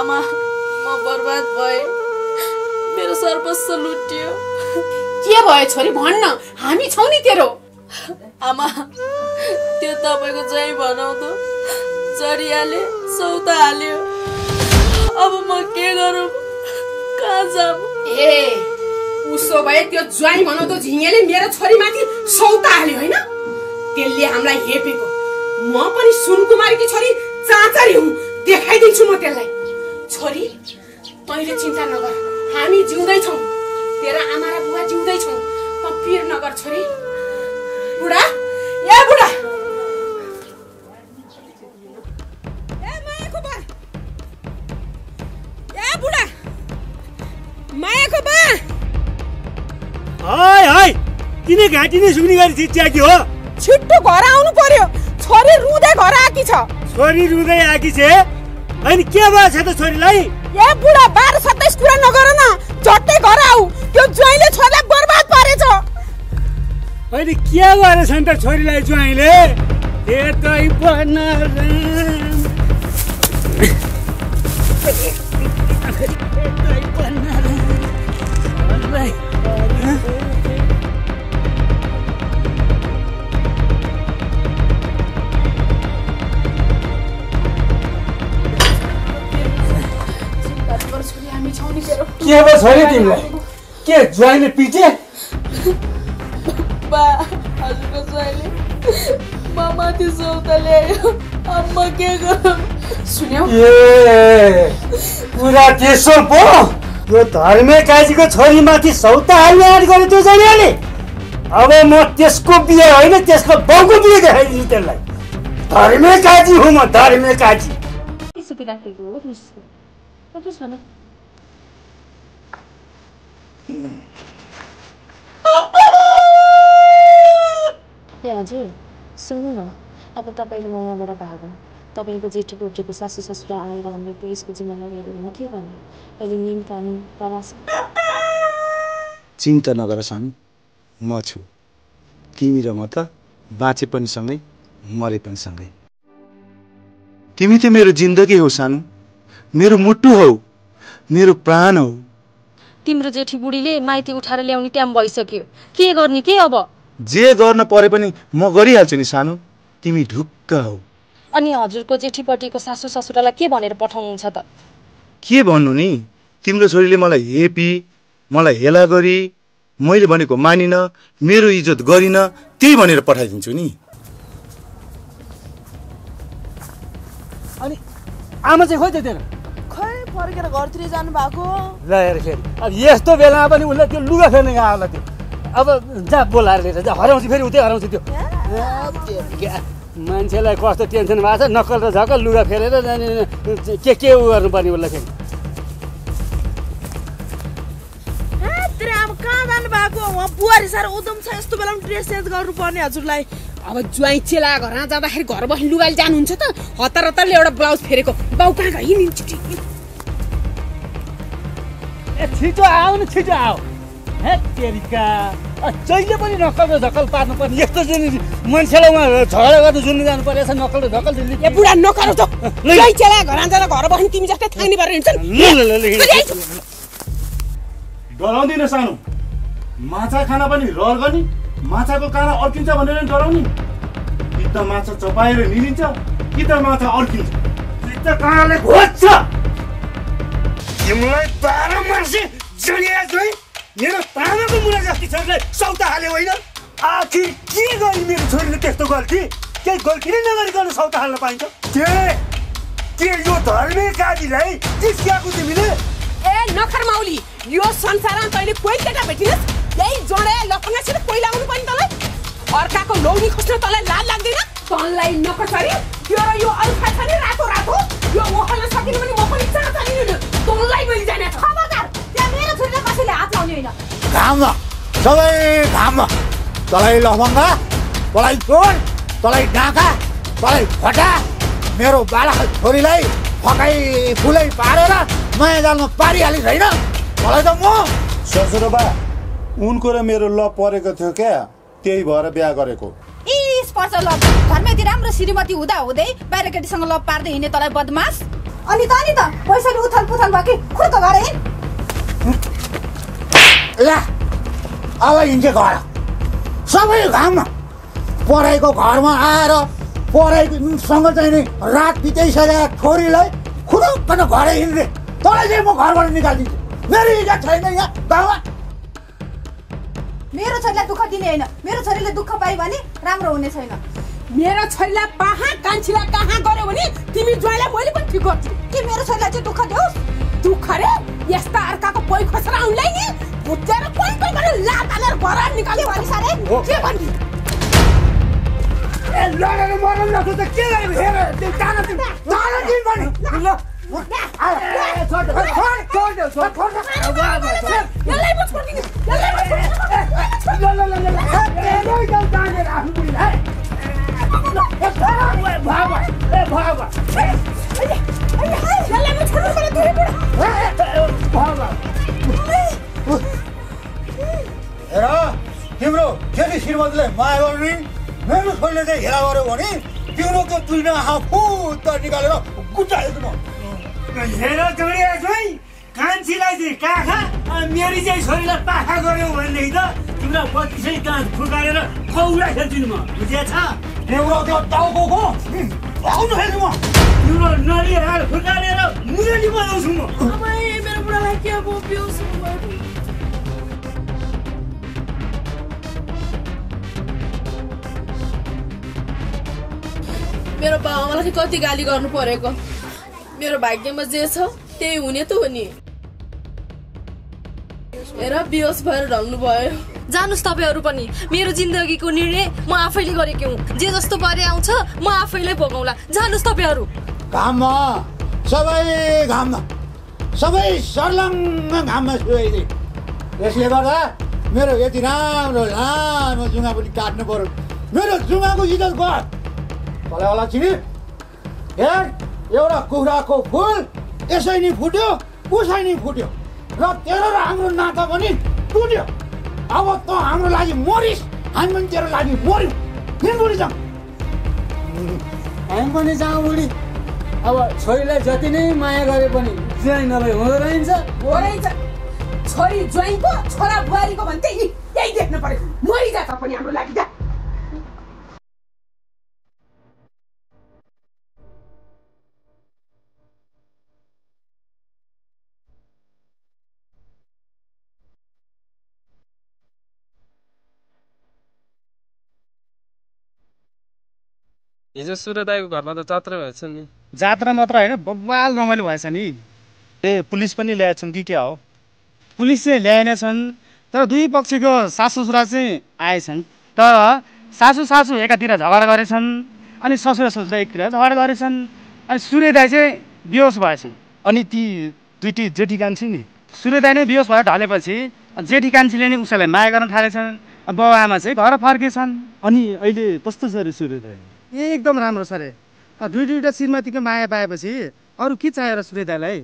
आमा म बर्बाद भए मेरो सर्वस्व लुट्यो के भयो छोरी भन्न हामी छौ नि तेरो आमा त्यो तपाईको जय भनाउँदो जरियाले सौता हाल्यो अब म के गरौँ कहाँ जाऊ ए उसो भए त्यो ज्वाई भनाउँदो झिङेले मेरो छोरीमाथि सौता हाल्यो हैन त्यसले हामीलाई हेपेको म पनि सुनकुमारीकी छोरी चाँचरी हुँ देखाइदिन्छु म त्यसलाई छोरी तैले चिन्ता नगर हामी जिउँदै छौं तेरा आमा र बुवा जिउँदै छौं त पिर नगर छोरी बुढा ए बुढा ए मायाको बा ए बुढा मायाको बा हाय हाय किन घाँटी नै सुक्ने गरी चिच्याकी हो छिट्टो घर आउनु पर्यो छोरी रुँदै घर आकी छ छोरी रुँदै आकी छ अनि के भयो छ त छोरीलाई ए बुढा 12-27 कुरा नगर न झट्टै घर आऊ त्यो ज्वाइले छोरीलाई बर्बाद पारेछ अनि के गरेछ नि त छोरीलाई ज्वाइँले एतै के भयो छोरी तिमीलाई के ज्वाइँले पिटे बा हजुरको ज्वाइँले म माथि सौता ल्यायो अब म के गरौँ सुन्यौ ए पुरा त्यसो पो यो धर्मे काजीको छोरी माथि सौता हाल्ने आँट गर्यो त्यो जरियाले अब म त्यसको बिहे होइन त्यसको बाउको बिहे देखाइदिन्छु त्यसलाई धर्मे काजी हुँ म धर्मे काजी हजुर सुन्नु न अब तपाईँले म यहाँबाट भागौँ तपाईँको जेठो उठेको सासू ससुरा आएर हाम्रो यसको जिम्मेवारी लिएर म के गर्ने अहिले निम पानी प्रवास चिन्ता नगर सानो म छु तिमी र म त बाँचे पनि सँगै मरे पनि सँगै तिमी त मेरो जिन्दगी हो सानो मेरो मुटु हौ मेरो प्राण हौ तिम्रो जेठी बुढीले माइती उठाएर ल्याउने टाइम भइसक्यो के गर्ने के अब जे गर्न परे पनि म गरिहाल्छु नि सानो तिमी ढुक्क हौ अनि हजुरको जेठीपट्टिको सासू ससुरालाई के भनेर पठाउनुहुन्छ त के भन्नु नि तिम्रो छोरीले मलाई हेपी मलाई हेला गरी मैले भनेको मानिन मेरो इज्जत गरिन त्यही भनेर पठाइदिन्छु नि अनि आमा चाहिँ खोइ त तेरो खै फर्केर घरतिर जानु भएको ल हेर फेरि अब यस्तो बेलामा पनि उसले त्यो लुगा फेर्ने यहाँ आउला त्यो अब जा बोलाएर लिएर जा हराउँछ फेरि उतै हराउँछ त्यो मान्छेलाई कस्तो टेन्सन भएको छ नक्कल र झक्कल लुगा फेरेर के उ गर्नुपर्ने उसलाई फेरि अब कहाँ जानु भएको उहाँ बुहारी साह्रो उदम छ यस्तो बेलामा ड्रेस चेन्ज गर्नुपर्ने हजुरलाई अब ज्वाइँ चेला घरमा जाँदाखेरि घर बस्ने लुगाले जानुहुन्छ त हतार हतारले एउटा ब्लाउज फेरेको बाउ कहाँ गयो नि छिटो ए छिटो आऊ न छिटो आऊ हे तेरिका जहिले पनि नक्कल र झक्कल पार्नुपर्ने यस्तो मान्छेलाई उहाँ झगडा गर्नु जुन्नु जानु परेछ नक्कल र झक्कल ए बुढा नकर त ज्वाइँ चेला घरमा जाँदा घर बस्ने तिमी जस्तै थाङ्ने भएर हिँड्छन् डराउँदिन सानो माछा खाना पनि रहर गर्ने माछाको काँडा अड्किन्छ भनेर नि डराउने कि त माछा चपाएर निलिन्छ कि त माछा अड्किन्छ कि त काँडाले घोज्छ तिमीलाई 12 वर्षे जलिया जोइ मेरो तामाको मुला जस्ती छोरीलाई सौता हाल्यो होइन आखिर के गरी मेरो छोरीले त्यस्तो गल्ती केही गल्ती नै नगरिकन सौता हाल्न पाइन्छ के यो धर्मे काजीलाई जिस्क्याएको तिमीले ए नखर माउली यो संसारमा तैँले कोही केटा भेटिनस् यही जडे लपङ्गासित कोही लाउनु पर्ने तँलाई अर्काको लौनी खोज्न तँलाई लाज लाग्दैन तँलाई नखर छोरी त्यो र यो अल्फा छ नि रातो रातो यो ओखल्न सकिनु भने म पनि चाहन्छु नि तँलाई मैले जाने खबरदार त्यहाँ मेरो छोरीले कसैले हात लाउने होइन घाम सबै घाम तँलाई लफङ्गा तँलाई चोर तँलाई डाका तँलाई फटा मेरो बालक छोरीलाई फकाइ फुलै पारेर नयाँ जालमा पारिहालिस् होइन मलाई त म ससुरबा उनको र मेरो लभ परेको थियो क्या त्यही भएर बिहा गरेको पर्छ लभ घरमै राम्रो श्रीमती हुँदा हुँदै बाहिर केटीसँग लभ पार्दै हिँड्ने तँलाई बदमास अनि त पैसाले उथल पुथल भयो कि खुर्क गरे ला अब हिँड्छ घर सबै घाममा पढाइको घरमा आएर पढाइसँग चाहिँ नि रात बिताइसकेका छोरीलाई खुरुक्क घर हिँड्ने तँलाई चाहिँ म घरबाट निकालिदिन्छु मेरो इज्जत छैन यहाँ गाउँमा मेरो छोरीलाई दुःख दिने होइन मेरो छोरीले दुःख पायो भने राम्रो हुने छैन मेरो छोरीलाई कान्छीलाई कहाँ गऱ्यो भने तिमी ज्वाइँलाई मैले पनि ठिक गर्छु कि मेरो छोरीलाई चाहिँ दुःख देऊ दुःख रे यस्ता अर्काको पै खोसेर आउनलाई नि बुझेर पै गरेर लात हालेर घर निकाल्यो भने सारे के भन्नु ए लडेर मरम न त के गर्यो हेर त्यो टाना दिन भने ल छोड यसलाई म छोड्दिनु यसलाई तिम्रो केटी श्रीमतीले माया गर्ने मेरो छोरीले चाहिँ हेरा गर्यो भने तिम्रो त्यो दुईटा आँखा फुत्त निकालेर गुचाएको म हेर जोडिया जोइ कान्छीलाई चाहिँ काखा मेरी चाहिँ छोरीलाई पाखा गऱ्यौ भनेदेखि त तिम्रो 32 दाँत फुकाएर कौला खेल्दिनु म बुझेछ तिम्रो त्यो टाउको आउनु हेर्नु म तिम्रो नली हाल फुकाएर मुरली बनाउँछु म मेरो बुढालाई के अब बेहोस भयो मेरो बाबालाई कति गाली गर्नु परेको मेरो भाग्यमा जे छ त्यही हुने त हो नि हेर बेहोस भएर ढल्नु भयो जानुस् तपाईहरु पनि मेरो जिन्दगीको निर्णय म आफैले गरेको हुँ जे जस्तो परे आउँछ म आफैले भोगौला जानुस् तपाईहरु घाममा सबै सर्लङ्ग घाममा सुहाइदिए यसले गर्दा मेरो यति राम्रो लामो जुङ्गा पनि काट्नु पर्यो मेरो जुङ्गाको इज्जत गर तँलाई होला चिनी हेर एउटा कुखुराको फुल यसै नि फुट्यो उसै नि फुट्यो र तेरो र हाम्रो नाता पनि टुट्यो अब त हाम्रो लागि मरिस हामी पनि तेरो लागि मर्यौँ हिँडबुढी जाउँ हामी पनि जाउँ बुढी अब छोरीलाई जति नै माया गरे पनि ज्वाइँ नभए हुँदो रहेछ छोरी ज्वाइँको छोरा बुहारीको भन्थे यही देख्नु पर्यो मरिजा त पनि हाम्रो लागि जा हिजो सूर्य दाइको घरमा त जात्रा भएछ नि जात्रा मात्र होइन बब्बाल रमाइलो भएछ नि पुलिस पनि ल्याएछन् कि क्या हो पुलिस चाहिँ ल्याएन छन् तर दुई पक्षको सासु ससुरा चाहिँ आएछन् तर सासु एकातिर झगडा गरेछन् अनि ससुरा एकतिर झगडा गरेछन् अनि सूर्य दाइ चाहिँ बेहोस भएछन् अनि ती दुईटी जेठी कान्छी नि सूर्य दाइ नै बेहोस भएर ढलेपछि जेठी कान्छीले नै उसैलाई माया गर्न थालेछन् बाउ आमा चाहिँ घर फर्केछन् अनि अहिले कस्तो छ अरे सूर्य दाइ एकदम राम्रो छ अरे दुईवटा श्रीमतीको माया पाएपछि अरू के चाहियो र सूर्य दाइलाई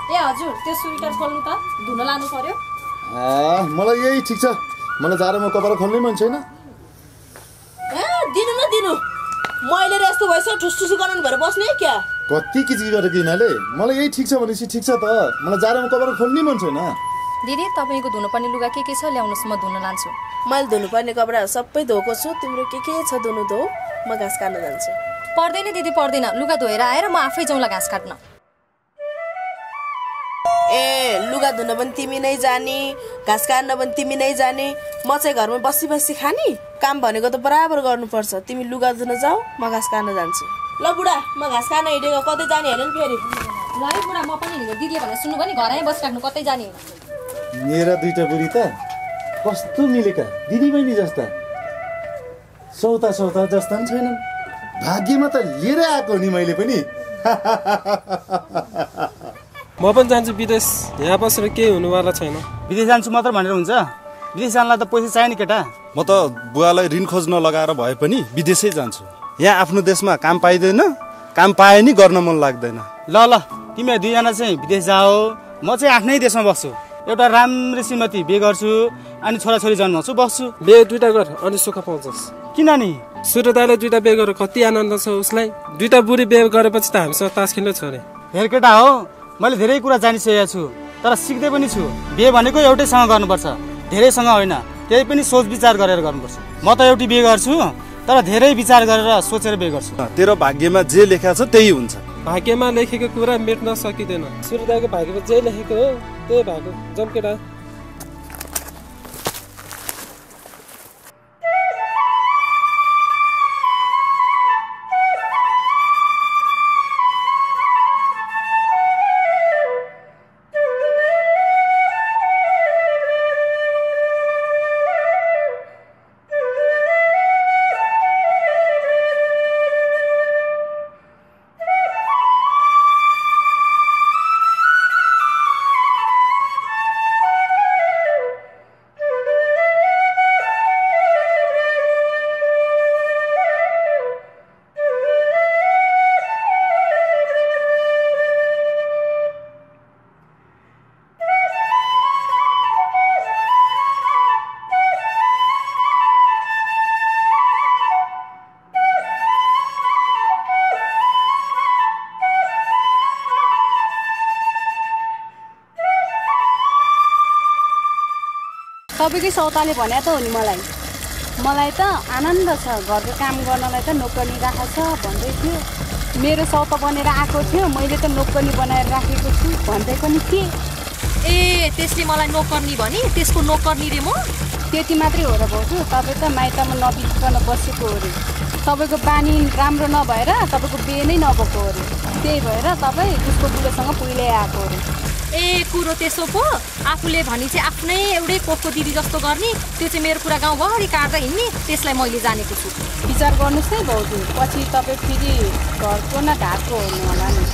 ए हजुर त्यो स्वेटर खोल्नु त धुन लानु पर्यो मलाई यही ठिक छ मलाई जाडोमा कपडा खोल्नै मन छैन दिनु न दिनु मैले यस्तो भएछ ठुसठुसी गर्न भएर बस्ने क्या कति किचकिच गरेको यिनीहरूले मलाई यही ठिक छ भनेपछि ठिक छ त मलाई जाडोमा कपडा खोल्नै मन छैन दिदी तपाईको धुनुपर्ने लुगा के छ ल्याउनुस् म धुन लान्छु मैले धुनुपर्ने कपडा सबै धोएको छु तिम्रो के छ धुनु धो म घाँस काट्न जान्छु पर्दैन दिदी पर्दैन लुगा धोएर आएर म आफै जाउँला घाँस काट्न ए लुगा धुन पनि तिमी नै जानी घाँस काट्न पनि तिमी नै जानी म चाहिँ घरमा बसी बसी खानी काम भनेको त बराबर गर्नुपर्छ तिमी लुगा धुन जाऊ म घाँस काट्न जान्छु ल बुढा म घाँस काट्न हिँडेको कतै जाने होइन नि फेरि ल है बुढा म पनि हिँड्नु दिदीले भने सुन्नु भने घरमै बसिराख्नु कतै जाने होइन मेरा दुईटा बुढी त कस्तो मिलेका दिदीबहिनी जस्ता सौता जस्ता पनि छैनन् भाग्यमा त लिएर आएको नि मैले पनि म पनि जान्छु विदेश यहाँ बसेर केही हुनुवाला छैन विदेश जान्छु मात्र भनेर हुन्छ विदेश जानलाई त पैसा चाहियो नि केटा म त बुवालाई ऋण खोज्न लगाएर भए पनि विदेशै जान्छु यहाँ आफ्नो देशमा काम पाइँदैन काम पाए नि गर्न मन लाग्दैन ल तिमीहरू दुईजना चाहिँ विदेश जाओ म चाहिँ आफ्नै देशमा बस्छु एउटा राम्रो श्रीमती बिहे गर्छु अनि छोराछोरी जन्माउँछु बस्छु बे दुईटा गर अनि सुख पाउँछस् किन नि सूर्यदाले 2टा बिहे गरेर कति आनन्द छ उसलाई। 2टा बुढी बिहे गरेपछि त हामीसँग तास खेल्न छोरे। हेर केटा हो, मैले धेरै कुरा जानिसकेको छु, तर सिक्दै पनि छु। बिहे भनेको एउटैसँग गर्नुपर्छ, धेरैसँग होइन। त्यही पनि सोच विचार गरेर गर्नुपर्छ। म त एउटै बिहे गर्छु, तर धेरै विचार गरेर सोचेर बिहे गर्छु। तेरो भाग्यमा जे लेखा छ त्यही हुन्छ। भाग्यमा लेखेको कुरा मेट्न सकिँदैन। सूर्यदाको भाग्यमा जे लेखेको हो त्यही भएको। जम्केटा तपाईँकै सौताले भने त हो नि मलाई त आनन्द छ। घरको काम गर्नलाई त नोकरी राखेको छ भन्दै थियो। मेरो सौता बनेर आएको थियो, मैले त नोकरी बनाएर राखेको छु भन्दै पनि थिएँ। ए त्यसले मलाई नोकर्नी भने त्यसको नोकर्नी रे म? त्यति मात्रै हो र भाउजू, तपाईँ त माइतमा नबिकन बसेको हो अरे। तपाईँको बानी राम्रो नभएर तपाईँको बिहे नै नभएको हो अरे। त्यही भएर तपाईँ उसको बुढोसँग पहिल्यै आएको अरे। ए कुरो त्यसो पो? आफूले भनी चाहिँ आफ्नै एउटै कोखको दिदी जस्तो गर्ने, त्यो चाहिँ मेरो कुरा गाउँभरि काट्दा हिँड्ने, त्यसलाई मैले जानेको छु। विचार गर्नुहोस् है भाउजू, पछि तपाईँ फेरि घरको न ढाको हुनु होला नि।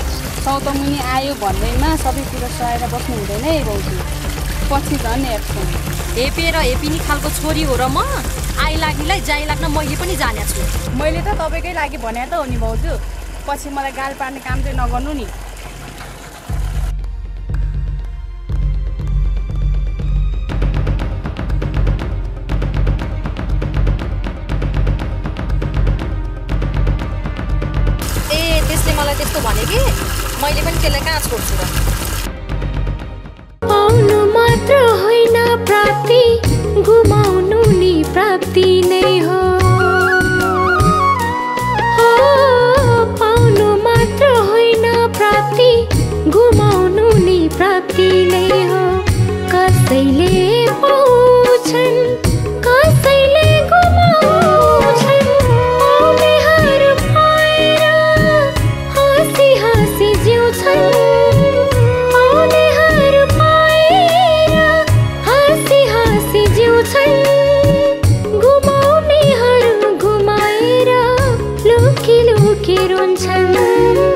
सौतामुनि आयो भन्दैमा सबै कुरो सहेर बस्नु हुँदैन है भाउजू, पछि झन् हेर्छु। हेपेर हेपिनी खालको छोरी हो र म? आइ लाग्नेलाई जाइ लाग्न मैले पनि जानेको छु। मैले त तपाईँकै लागि भने त हो नि भाउजू, पछि मलाई गाल पार्ने काम चाहिँ नगर्नु नि। मलाई त्यस्तो भने कि मैले पनि त्यसलाई कहाँ छोड्छु र। पाउनु मात्र होइन प्राप्ति, गुमाउनु नि प्राप्ति नै हो। पाउनु मात्र होइन प्राप्ति, गुमाउनु नि प्राप्ति नै हो। कसैले पाउँछन्, कसैले गुमाउँछन्। आउनेहरू पाएर हाँसी हाँसी जिउँछन्। आउनेहरू पाएर हाँसी हाँसी जिउँछन्। गुमाउनेहरू गुमाएर लुकी लुकी रुन्छन्।